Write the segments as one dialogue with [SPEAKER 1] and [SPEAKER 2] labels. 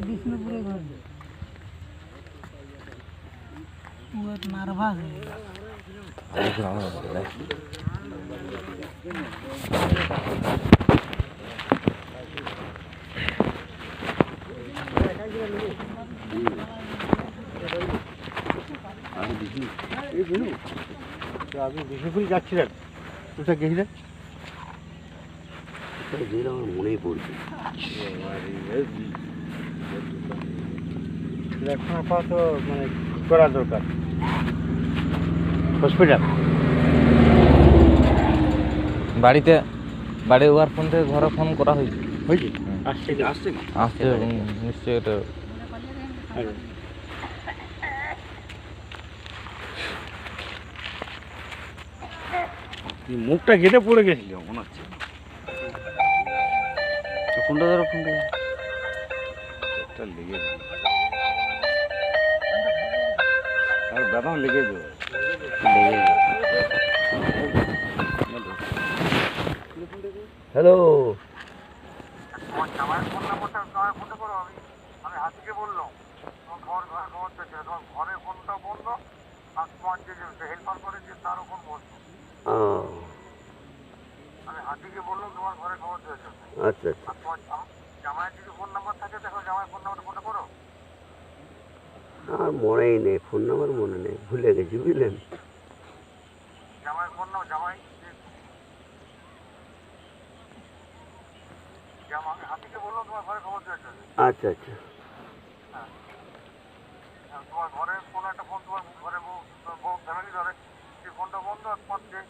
[SPEAKER 1] বিষ্ণুপুরে ঘর নার্ভাস
[SPEAKER 2] আপনি বিষ্ণুপুরি যাচ্ছিলেন কোথায় গেছিলেন?
[SPEAKER 3] আমার মনেই পড়ছে
[SPEAKER 2] এখন আপাতত মানে কী করা দরকার? হসপিটাল
[SPEAKER 4] বাড়ি ওয়ার ফোন থেকে ঘরে ফোন করা হয়েছে
[SPEAKER 2] হয়েছে?
[SPEAKER 3] আসছে
[SPEAKER 4] আসছে নিশ্চয়ই এটা
[SPEAKER 2] মুখটা ঘেটে পড়ে গেছিল মনে হচ্ছে।
[SPEAKER 3] ফোনটা ধরো ফোনটা
[SPEAKER 2] একটা লেগে আর ব্যথা লেগে যাবে।
[SPEAKER 3] হ্যালো
[SPEAKER 2] আমার ফোন নাম্বারটা তোমার ফোনটা করো। আমি হাতিকে বললাম তোমার ঘর থেকে তোমার ঘরের ফোনটা বন্ধ আর তোমার যে হেল্পার করে যে তারও ফোন বন্ধ। আমি হাতিকে বললাম তোমার ঘরে খবর দিয়েছে।
[SPEAKER 3] আচ্ছা আচ্ছা
[SPEAKER 2] আর তোমার জামাইয়ের যদি ফোন নাম্বার থাকে দেখো জামাইয়ের ফোন নাম্বারটা ফোনটা করো।
[SPEAKER 3] আমার মনেই নেই, ফোন নাম্বার মনে নেই, ভুলে গেছি বুঝলেন।
[SPEAKER 2] জামাইয়ের ফোন নাম্বার জামাই হাতিকে বললাম তোমার ঘরে খবর দিয়েছে।
[SPEAKER 3] আচ্ছা আচ্ছা
[SPEAKER 2] তোমার ঘরে কোনো একটা ফোন তোমার ঘরে বউ ফ্যামিলি ধরে সেই ফোনটা বন্ধ আর তোমার যে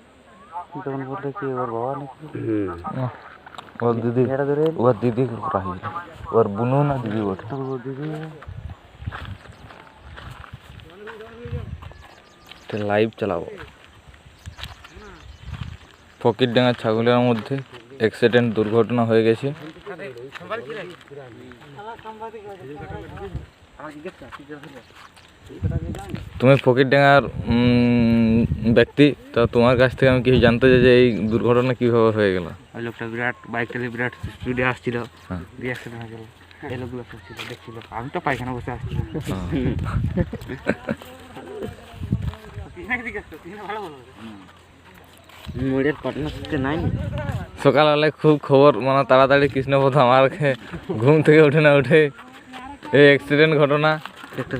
[SPEAKER 4] তখন বললে কি ওর বাবা নাকি
[SPEAKER 3] হুম
[SPEAKER 4] ওর দিদি করা হয়েছিল, ওর বুনু না দিদি ওটা লাইভ চালাবো। ফকিরডাঙ্গা ছাগলের মধ্যে অ্যাক্সিডেন্ট দুর্ঘটনা হয়ে গেছে। তুমি ফকিরডাঙ্গার ব্যক্তি, তো তোমার কাছ থেকে আমি কিছু জানতে চাই যে এই দুর্ঘটনা কিভাবে হয়ে গেল।
[SPEAKER 5] ওই লোকটা বাইকটা বিরাট স্পিডে আসছিল,
[SPEAKER 4] হ্যাঁ।
[SPEAKER 5] দিয়ে অ্যাক্সিডেন্ট হয়ে গেল। এই লোকগুলো সব ছিল, দেখছিল। আমি তো পায়খানা বসে আসছি। মোড়ের পার্টনারশিপে নাই।
[SPEAKER 4] সকালবেলায় খুব খবর, মানে তাড়াতাড়ি কৃষ্ণপথ আমার ঘুম থেকে উঠে না উঠে এই অ্যাক্সিডেন্ট ঘটনা।
[SPEAKER 5] একটা